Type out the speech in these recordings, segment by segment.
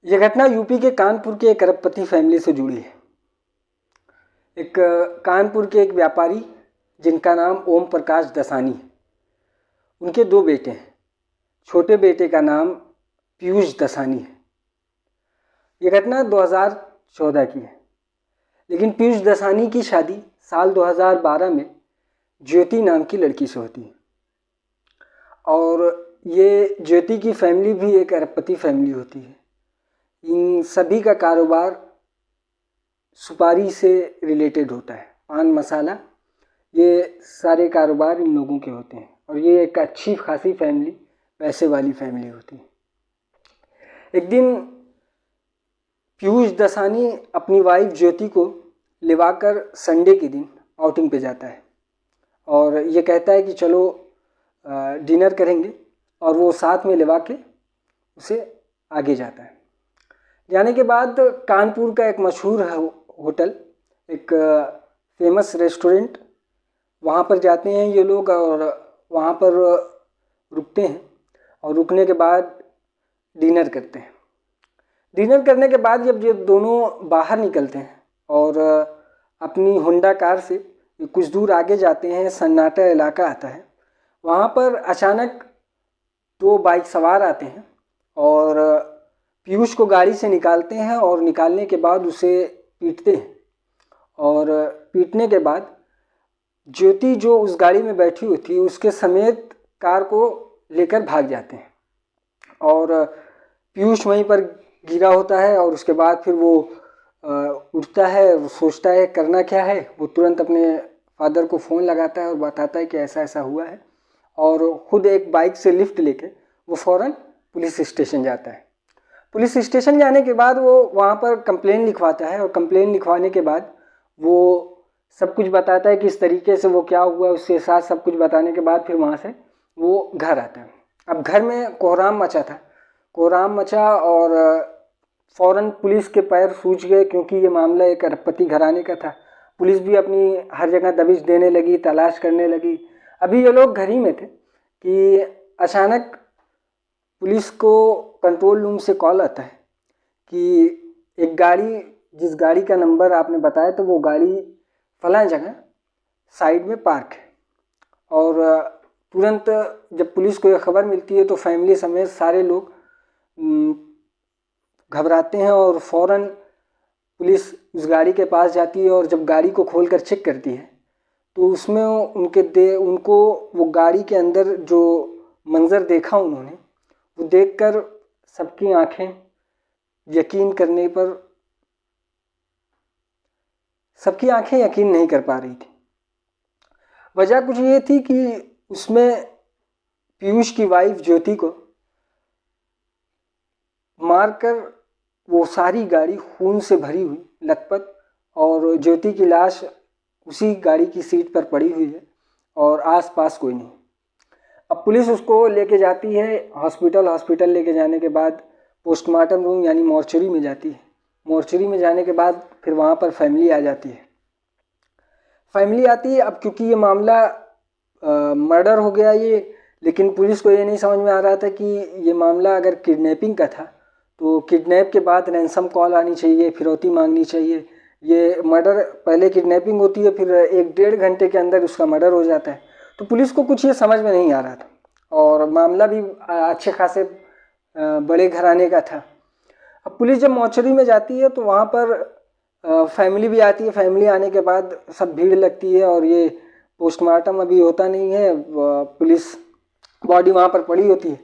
ये घटना यूपी के कानपुर के एक अरबपति फैमिली से जुड़ी है। एक कानपुर के एक व्यापारी जिनका नाम ओम प्रकाश दसानी है, उनके दो बेटे हैं। छोटे बेटे का नाम पीयूष दसानी है। ये घटना 2014 की है, लेकिन पीयूष दसानी की शादी साल 2012 में ज्योति नाम की लड़की से होती है। और ये ज्योति की फैमिली भी एक अरबपति फैमिली होती है। इन सभी का कारोबार सुपारी से रिलेटेड होता है, पान मसाला, ये सारे कारोबार इन लोगों के होते हैं। और ये एक अच्छी खासी फैमिली, पैसे वाली फैमिली होती है। एक दिन पीयूष दसानी अपनी वाइफ ज्योति को लिवाकर संडे के दिन आउटिंग पे जाता है और ये कहता है कि चलो डिनर करेंगे, और वो साथ में लिवा के उसे आगे जाता है। जाने के बाद कानपुर का एक मशहूर होटल, एक फेमस रेस्टोरेंट, वहाँ पर जाते हैं ये लोग और वहाँ पर रुकते हैं और रुकने के बाद डिनर करते हैं। डिनर करने के बाद जब ये दोनों बाहर निकलते हैं और अपनी होंडा कार से कुछ दूर आगे जाते हैं, सन्नाटा इलाका आता है। वहाँ पर अचानक दो बाइक सवार आते हैं और पीयूष को गाड़ी से निकालते हैं और निकालने के बाद उसे पीटते हैं। और पीटने के बाद ज्योति जो उस गाड़ी में बैठी हुई थी उसके समेत कार को लेकर भाग जाते हैं। और पीयूष वहीं पर गिरा होता है और उसके बाद फिर वो उठता है, वो सोचता है करना क्या है। वो तुरंत अपने फादर को फ़ोन लगाता है और बताता है कि ऐसा ऐसा हुआ है, और ख़ुद एक बाइक से लिफ्ट लेके वो फ़ौरन पुलिस स्टेशन जाता है। पुलिस स्टेशन जाने के बाद वो वहाँ पर कंप्लेन लिखवाता है और कंप्लेन लिखवाने के बाद वो सब कुछ बताता है किस तरीके से वो क्या हुआ, उसके साथ सब कुछ बताने के बाद फिर वहाँ से वो घर आता है। अब घर में कोहराम मचा था, कोहराम मचा और फ़ौरन पुलिस के पैर सूझ गए, क्योंकि ये मामला एक अरबपति घराने का था। पुलिस भी अपनी हर जगह दबिश देने लगी, तलाश करने लगी। अभी ये लोग घर ही में थे कि अचानक पुलिस को कंट्रोल रूम से कॉल आता है कि एक गाड़ी, जिस गाड़ी का नंबर आपने बताया तो वो गाड़ी फलां जगह साइड में पार्क है। और तुरंत जब पुलिस को यह खबर मिलती है तो फैमिली समेत सारे लोग घबराते हैं और फ़ौरन पुलिस उस गाड़ी के पास जाती है। और जब गाड़ी को खोलकर चेक करती है तो उसमें उनको वो गाड़ी के अंदर जो मंज़र देखा उन्होंने, वो देखकर सबकी आंखें यकीन नहीं कर पा रही थी। वजह कुछ ये थी कि उसमें पीयूष की वाइफ ज्योति को मारकर वो सारी गाड़ी खून से भरी हुई लथपथ, और ज्योति की लाश उसी गाड़ी की सीट पर पड़ी हुई है और आसपास कोई नहीं। अब पुलिस उसको लेके जाती है हॉस्पिटल लेके जाने के बाद पोस्टमार्टम रूम यानी मॉर्चरी में जाती है। मॉर्चरी में जाने के बाद फिर वहाँ पर फैमिली आ जाती है। फैमिली आती है अब क्योंकि ये मामला मर्डर हो गया ये, लेकिन पुलिस को ये नहीं समझ में आ रहा था कि ये मामला अगर किडनैपिंग का था तो किडनैप के बाद रैंसम कॉल आनी चाहिए, फिरौती मांगनी चाहिए। ये मर्डर, पहले किडनैपिंग होती है फिर 1-1.5 घंटे के अंदर उसका मर्डर हो जाता है। तो पुलिस को कुछ ये समझ में नहीं आ रहा था और मामला भी अच्छे खासे बड़े घराने का था। अब पुलिस जब मॉर्चरी में जाती है तो वहाँ पर फैमिली भी आती है। फैमिली आने के बाद सब भीड़ लगती है और ये पोस्टमार्टम अभी होता नहीं है, पुलिस बॉडी वहाँ पर पड़ी होती है।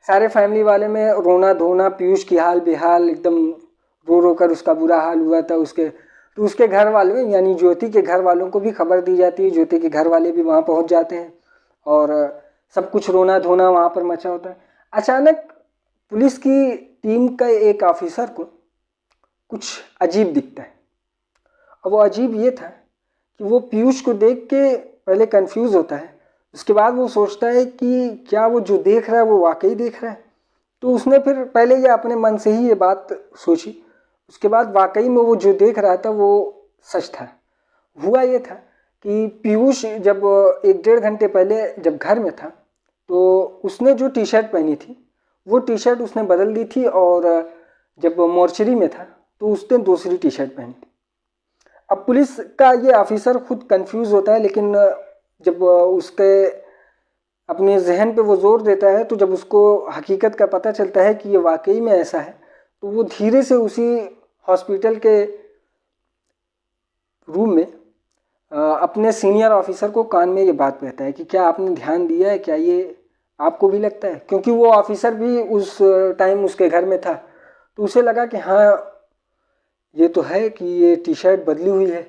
सारे फैमिली वाले में रोना धोना, पीयूष की हाल बेहाल, एकदम रो रो कर उसका बुरा हाल हुआ था। उसके घर वालों यानी ज्योति के घर वालों को भी खबर दी जाती है। ज्योति के घर वाले भी वहाँ पहुँच जाते हैं और सब कुछ रोना धोना वहाँ पर मचा होता है। अचानक पुलिस की टीम का एक ऑफिसर को कुछ अजीब दिखता है। अब वो अजीब ये था कि वो पीयूष को देख के पहले कंफ्यूज होता है, उसके बाद वो सोचता है कि क्या वो जो देख रहा है वो वाकई देख रहा है। तो उसने फिर पहले ये अपने मन से ही ये बात सोची, उसके बाद वाकई में वो जो देख रहा था वो सच था। हुआ ये था कि पीयूष जब 1-1.5 घंटे पहले जब घर में था तो उसने जो टी शर्ट पहनी थी वो टी शर्ट उसने बदल दी थी और जब मोर्चरी में था तो उसने दूसरी टी शर्ट पहनी थी। अब पुलिस का ये ऑफिसर खुद कंफ्यूज होता है, लेकिन जब उसके अपने जहन पे वो जोर देता है तो जब उसको हकीकत का पता चलता है कि ये वाकई में ऐसा है, तो वो धीरे से उसी हॉस्पिटल के रूम में अपने सीनियर ऑफिसर को कान में ये बात कहता है कि क्या आपने ध्यान दिया है, क्या ये आपको भी लगता है? क्योंकि वो ऑफिसर भी उस टाइम उसके घर में था, तो उसे लगा कि हाँ ये तो है कि ये टी शर्ट बदली हुई है।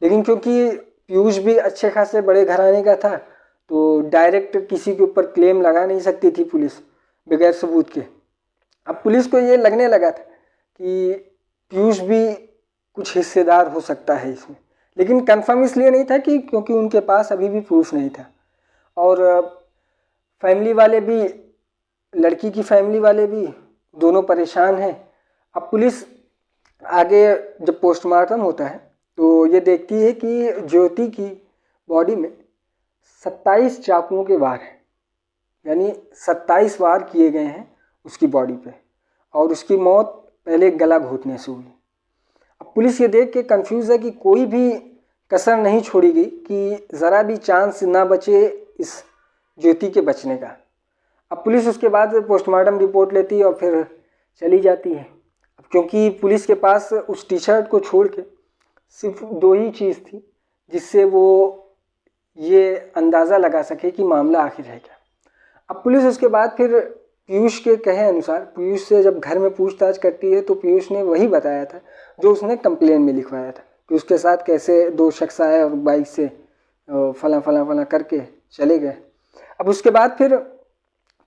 लेकिन क्योंकि पीयूष भी अच्छे खासे बड़े घराने का था, तो डायरेक्ट किसी के ऊपर क्लेम लगा नहीं सकती थी पुलिस बगैर सबूत के। अब पुलिस को ये लगने लगा था कि पीयूष भी कुछ हिस्सेदार हो सकता है इसमें, लेकिन कंफर्म इसलिए नहीं था कि क्योंकि उनके पास अभी भी प्रूफ नहीं था। और फैमिली वाले भी, लड़की की फैमिली वाले भी दोनों परेशान हैं। अब पुलिस आगे जब पोस्टमार्टम होता है तो ये देखती है कि ज्योति की बॉडी में 27 चाकुओं के वार हैं, यानी 27 वार किए गए हैं उसकी बॉडी पे, और उसकी मौत पहले गला घोटने से हुई। अब पुलिस ये देख के कंफ्यूज है कि कोई भी कसर नहीं छोड़ी गई कि ज़रा भी चांस ना बचे इस ज्योति के बचने का। अब पुलिस उसके बाद पोस्टमार्टम रिपोर्ट लेती है और फिर चली जाती है। अब क्योंकि पुलिस के पास उस टी शर्ट को छोड़ के सिर्फ 2 ही चीज़ थी जिससे वो ये अंदाज़ा लगा सके कि मामला आखिर है क्या। अब पुलिस उसके बाद फिर पीयूष के कहे अनुसार पीयूष से जब घर में पूछताछ करती है तो पीयूष ने वही बताया था जो उसने कंप्लेन में लिखवाया था कि उसके साथ कैसे 2 शख्स आए और बाइक से फला फला फला करके चले गए। अब उसके बाद फिर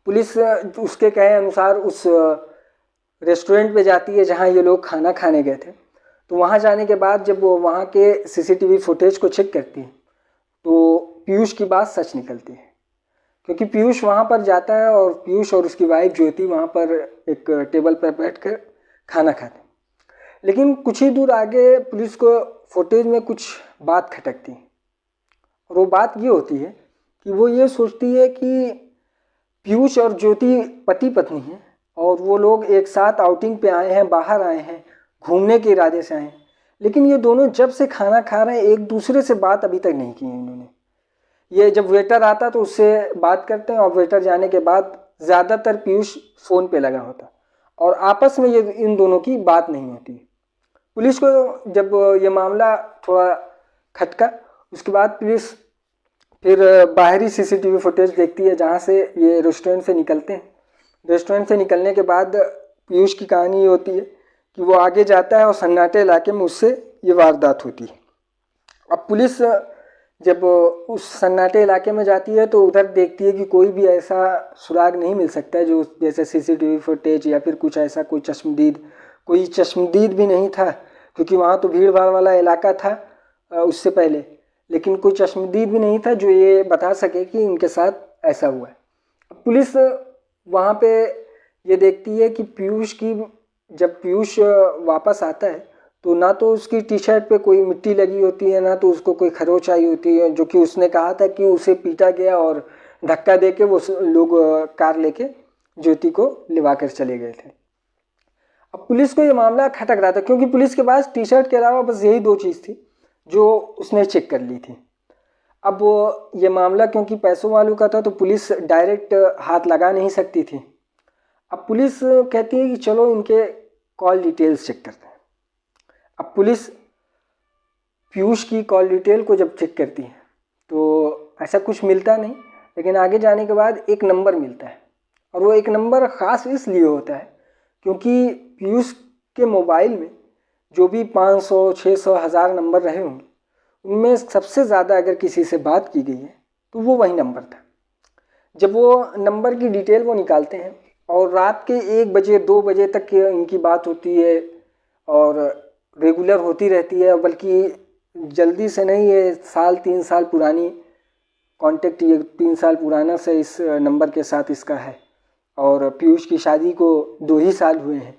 पुलिस उसके कहे अनुसार उस रेस्टोरेंट पे जाती है जहाँ ये लोग खाना खाने गए थे। तो वहाँ जाने के बाद जब वो वहाँ के सीसीटीवी फुटेज को चेक करती है तो पीयूष की बात सच निकलती है, क्योंकि पीयूष वहाँ पर जाता है और पीयूष और उसकी वाइफ ज्योति वहाँ पर एक टेबल पर बैठकर खाना खाते हैं। लेकिन कुछ ही दूर आगे पुलिस को फुटेज में कुछ बात खटकती है, और वो बात ये होती है कि वो ये सोचती है कि पीयूष और ज्योति पति पत्नी हैं और वो लोग एक साथ आउटिंग पे आए हैं, बाहर आए हैं, घूमने के इरादे से आए हैं, लेकिन ये दोनों जब से खाना खा रहे हैं एक दूसरे से बात अभी तक नहीं की है इन्होंने। ये जब वेटर आता तो उससे बात करते हैं और वेटर जाने के बाद ज़्यादातर पीयूष फ़ोन पे लगा होता और आपस में ये इन दोनों की बात नहीं होती। पुलिस को जब ये मामला थोड़ा खटका, उसके बाद पुलिस फिर बाहरी सीसीटीवी फुटेज देखती है जहाँ से ये रेस्टोरेंट से निकलते हैं। रेस्टोरेंट से निकलने के बाद पीयूष की कहानी ये होती है कि वो आगे जाता है और सन्नाटे इलाके में उससे ये वारदात होती है। अब पुलिस जब उस सन्नाटे इलाके में जाती है तो उधर देखती है कि कोई भी ऐसा सुराग नहीं मिल सकता है जो जैसे सीसीटीवी फुटेज या फिर कुछ ऐसा कोई चश्मदीद भी नहीं था, क्योंकि वहाँ तो भीड़ भाड़ वाला इलाका था उससे पहले, लेकिन कोई चश्मदीद भी नहीं था जो ये बता सके कि इनके साथ ऐसा हुआ है। अब पुलिस वहाँ पे ये देखती है कि जब पीयूष वापस आता है तो ना तो उसकी टी शर्ट पे कोई मिट्टी लगी होती है, ना तो उसको कोई खरोच आई होती है, जो कि उसने कहा था कि उसे पीटा गया और धक्का दे के वो लोग कार लेके ज्योति को लिवा कर चले गए थे। अब पुलिस को ये मामला खटक रहा था क्योंकि पुलिस के पास टी शर्ट के अलावा बस यही 2 चीज़ थी जो उसने चेक कर ली थी। अब ये मामला क्योंकि पैसों वालों का था तो पुलिस डायरेक्ट हाथ लगा नहीं सकती थी। अब पुलिस कहती है कि चलो इनके कॉल डिटेल्स चेक करते हैं। अब पुलिस पीयूष की कॉल डिटेल को जब चेक करती है तो ऐसा कुछ मिलता नहीं, लेकिन आगे जाने के बाद एक नंबर मिलता है, और वो एक नंबर ख़ास इसलिए होता है क्योंकि पीयूष के मोबाइल में जो भी 500, 600, 1000 नंबर रहे होंगे उनमें सबसे ज़्यादा अगर किसी से बात की गई है तो वो वही नंबर था। जब वो नंबर की डिटेल वो निकालते हैं और रात के 1 बजे 2 बजे तक इनकी बात होती है और रेगुलर होती रहती है, बल्कि जल्दी से नहीं, ये 3 साल पुरानी कांटेक्ट, ये 3 साल पुराना से इस नंबर के साथ इसका है, और पीयूष की शादी को 2 ही साल हुए हैं।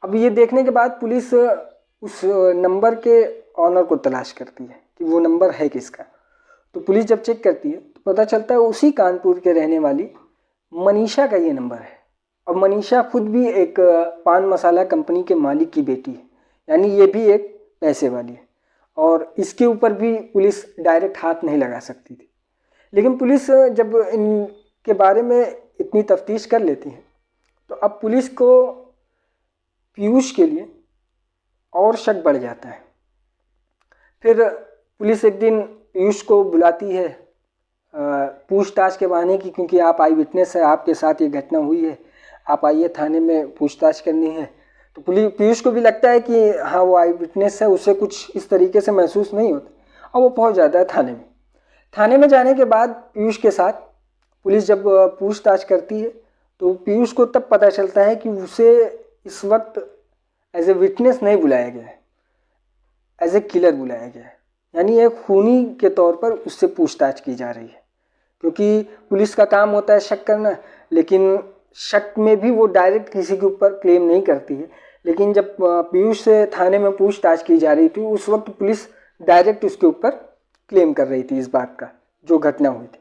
अब ये देखने के बाद पुलिस उस नंबर के ऑनर को तलाश करती है कि वो नंबर है किसका। तो पुलिस जब चेक करती है तो पता चलता है उसी कानपुर के रहने वाली मनीषा का ये नंबर है, और मनीषा खुद भी एक पान मसाला कंपनी के मालिक की बेटी है, यानी ये भी एक पैसे वाली है और इसके ऊपर भी पुलिस डायरेक्ट हाथ नहीं लगा सकती थी। लेकिन पुलिस जब इनके बारे में इतनी तफ्तीश कर लेती है तो अब पुलिस को पीयूष के लिए और शक बढ़ जाता है। फिर पुलिस एक दिन पीयूष को बुलाती है पूछताछ के बहाने की, क्योंकि आप आई विटनेस है, आपके साथ ये घटना हुई है, आप आइए थाने में पूछताछ करनी है। तो पीयूष को भी लगता है कि हाँ वो आई विटनेस है, उससे कुछ इस तरीके से महसूस नहीं होता और वो पहुंच जाता है थाने में। थाने में जाने के बाद पीयूष के साथ पुलिस जब पूछताछ करती है तो पीयूष को तब पता चलता है कि उसे इस वक्त एज ए विटनेस नहीं बुलाया गया है, एज ए किलर बुलाया गया है, यानी एक खूनी के तौर पर उससे पूछताछ की जा रही है। क्योंकि पुलिस का काम होता है शक करना, लेकिन शक में भी वो डायरेक्ट किसी के ऊपर क्लेम नहीं करती है। लेकिन जब पीयूष से थाने में पूछताछ की जा रही थी उस वक्त पुलिस डायरेक्ट उसके ऊपर क्लेम कर रही थी इस बात का जो घटना हुई थी।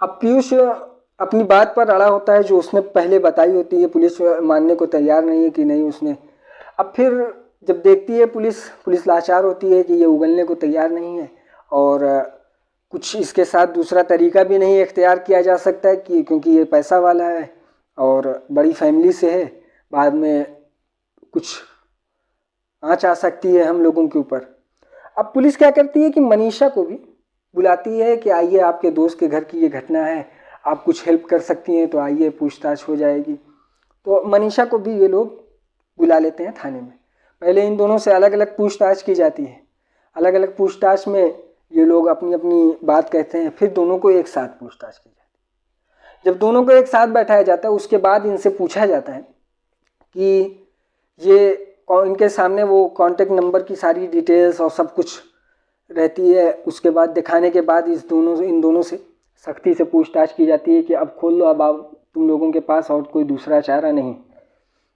अब पीयूष अपनी बात पर अड़ा होता है, जो उसने पहले बताई होती है पुलिस मानने को तैयार नहीं है कि नहीं उसने। अब फिर जब देखती है पुलिस लाचार होती है कि ये उगलने को तैयार नहीं है और कुछ इसके साथ दूसरा तरीका भी नहीं इख्तियार किया जा सकता है कि क्योंकि ये पैसा वाला है और बड़ी फैमिली से है, बाद में कुछ आँच आ सकती है हम लोगों के ऊपर। अब पुलिस क्या करती है कि मनीषा को भी बुलाती है कि आइए आपके दोस्त के घर की ये घटना है, आप कुछ हेल्प कर सकती हैं तो आइए पूछताछ हो जाएगी। तो मनीषा को भी ये लोग बुला लेते हैं थाने में। पहले इन दोनों से अलग अलग पूछताछ की जाती है, अलग अलग पूछताछ में ये लोग अपनी अपनी बात कहते हैं, फिर दोनों को एक साथ पूछताछ की जाती है। जब दोनों को एक साथ बैठाया जाता है उसके बाद इनसे पूछा जाता है कि ये इनके सामने वो कॉन्टेक्ट नंबर की सारी डिटेल्स और सब कुछ रहती है। उसके बाद दिखाने के बाद इन दोनों से सख्ती से पूछताछ की जाती है कि अब खोल लो, अब आप तुम लोगों के पास और कोई दूसरा चारा नहीं।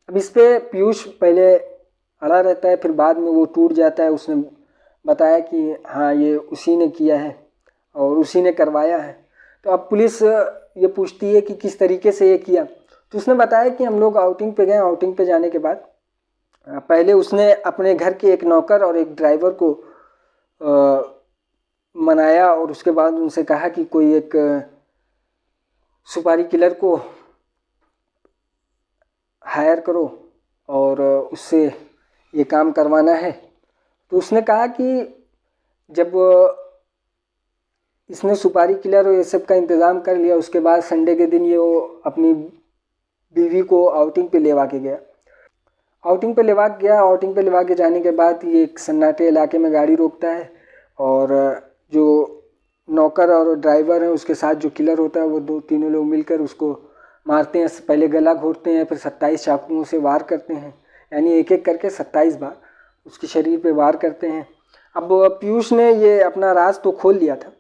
अब इस पे पीयूष पहले अड़ा रहता है, फिर बाद में वो टूट जाता है। उसने बताया कि हाँ ये उसी ने किया है और उसी ने करवाया है। तो अब पुलिस ये पूछती है कि किस तरीके से ये किया, तो उसने बताया कि हम लोग आउटिंग पे गए, आउटिंग पे जाने के बाद पहले उसने अपने घर के एक नौकर और एक ड्राइवर को मनाया और उसके बाद उनसे कहा कि कोई एक सुपारी किलर को हायर करो और उससे ये काम करवाना है। तो उसने कहा कि जब इसने सुपारी किलर और ये सब का इंतज़ाम कर लिया उसके बाद संडे के दिन ये वो अपनी बीवी को आउटिंग पे लेवा के गया। आउटिंग पे लेवा के जाने के बाद ये एक सन्नाटे इलाके में गाड़ी रोकता है और जो नौकर और ड्राइवर है उसके साथ जो किलर होता है वो तीनों लोग मिलकर उसको मारते हैं। पहले गला घोंटते हैं, फिर 27 चाकुओं से वार करते हैं, यानी एक एक करके 27 बार उसके शरीर पे वार करते हैं। अब पीयूष ने ये अपना राज तो खोल लिया था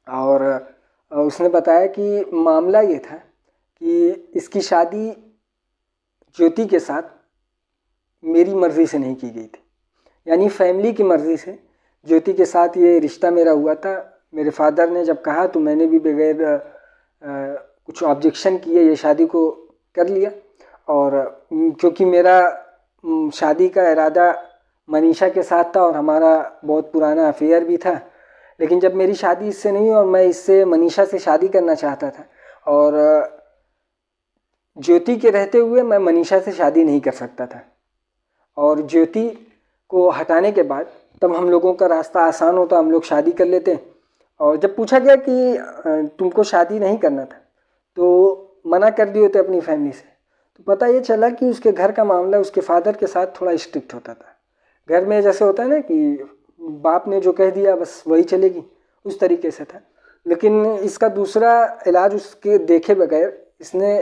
और उसने बताया कि मामला ये था कि इसकी शादी ज्योति के साथ मेरी मर्ज़ी से नहीं की गई थी, यानी फैमिली की मर्ज़ी से ज्योति के साथ ये रिश्ता मेरा हुआ था। मेरे फादर ने जब कहा तो मैंने भी बगैर कुछ ऑब्जेक्शन किए ये शादी को कर लिया। और क्योंकि मेरा शादी का इरादा मनीषा के साथ था और हमारा बहुत पुराना अफेयर भी था, लेकिन जब मेरी शादी इससे नहीं हुई और मैं इससे मनीषा से शादी करना चाहता था और ज्योति के रहते हुए मैं मनीषा से शादी नहीं कर सकता था और ज्योति को हटाने के बाद तब हम लोगों का रास्ता आसान होता, हम लोग शादी कर लेते। और जब पूछा गया कि तुमको शादी नहीं करना था तो मना कर दिए थे अपनी फैमिली से, तो पता ये चला कि उसके घर का मामला उसके फादर के साथ थोड़ा स्ट्रिक्ट होता था। घर में जैसे होता है ना कि बाप ने जो कह दिया बस वही चलेगी, उस तरीके से था। लेकिन इसका दूसरा इलाज उसके देखे बगैर इसने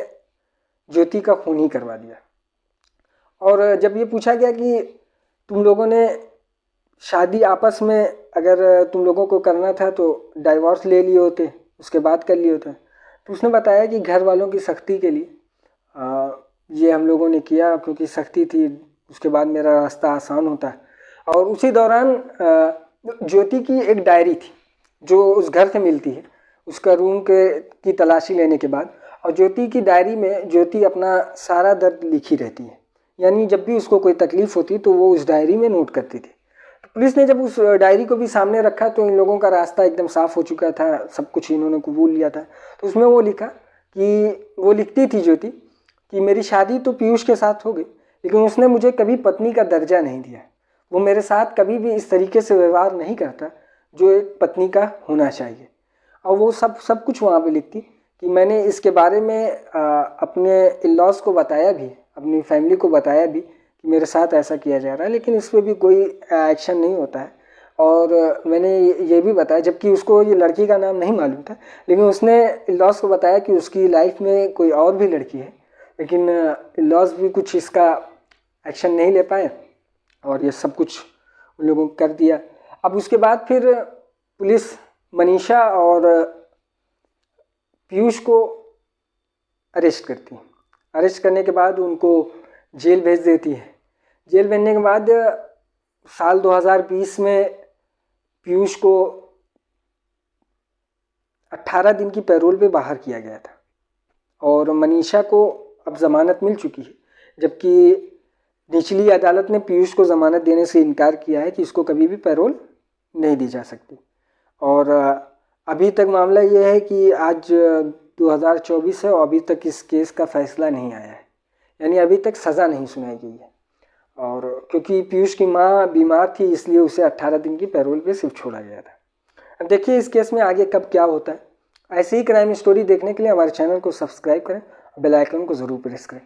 ज्योति का खून ही करवा दिया। और जब ये पूछा गया कि तुम लोगों ने शादी आपस में अगर तुम लोगों को करना था तो डाइवोर्स ले लिए होते, उसके बाद कर लिए होते, तो उसने बताया कि घर वालों की सख्ती के लिए ये हम लोगों ने किया, क्योंकि सख्ती थी, उसके बाद मेरा रास्ता आसान होता। और उसी दौरान ज्योति की एक डायरी थी जो उस घर से मिलती है, उसका रूम की तलाशी लेने के बाद, और ज्योति की डायरी में ज्योति अपना सारा दर्द लिखी रहती है, यानी जब भी उसको कोई तकलीफ़ होती तो वो उस डायरी में नोट करती थी। तो पुलिस ने जब उस डायरी को भी सामने रखा तो इन लोगों का रास्ता एकदम साफ़ हो चुका था, सब कुछ इन्होंने कबूल लिया था। तो उसमें वो लिखा कि वो लिखती थी ज्योति कि मेरी शादी तो पीयूष के साथ हो गई, लेकिन उसने मुझे कभी पत्नी का दर्जा नहीं दिया। वो मेरे साथ कभी भी इस तरीके से व्यवहार नहीं करता जो एक पत्नी का होना चाहिए। और वो सब कुछ वहाँ पे लिखती कि मैंने इसके बारे में अपने इन-लॉज़ को बताया भी, अपनी फैमिली को बताया भी कि मेरे साथ ऐसा किया जा रहा है, लेकिन इस पर भी कोई एक्शन नहीं होता है। और मैंने ये भी बताया, जबकि उसको ये लड़की का नाम नहीं मालूम था, लेकिन उसने इन-लॉज़ को बताया कि उसकी लाइफ में कोई और भी लड़की है, लेकिन इन-लॉज़ भी कुछ इसका एक्शन नहीं ले पाए और ये सब कुछ उन लोगों को कर दिया। अब उसके बाद फिर पुलिस मनीषा और पीयूष को अरेस्ट करती है। अरेस्ट करने के बाद उनको जेल भेज देती है। जेल भेजने के बाद साल 2020 में पीयूष को 18 दिन की पैरोल पे बाहर किया गया था और मनीषा को अब ज़मानत मिल चुकी है, जबकि निचली अदालत ने पीयूष को ज़मानत देने से इनकार किया है कि इसको कभी भी पैरोल नहीं दी जा सकती। और अभी तक मामला ये है कि आज 2024 है और अभी तक इस केस का फैसला नहीं आया है, यानी अभी तक सज़ा नहीं सुनाई गई है। और क्योंकि पीयूष की माँ बीमार थी इसलिए उसे 18 दिन की पैरोल पे सिर्फ छोड़ा गया था। अब देखिए इस केस में आगे कब क्या होता है। ऐसे ही क्राइम स्टोरी देखने के लिए हमारे चैनल को सब्सक्राइब करें, बेल आइकन को ज़रूर प्रेस करें।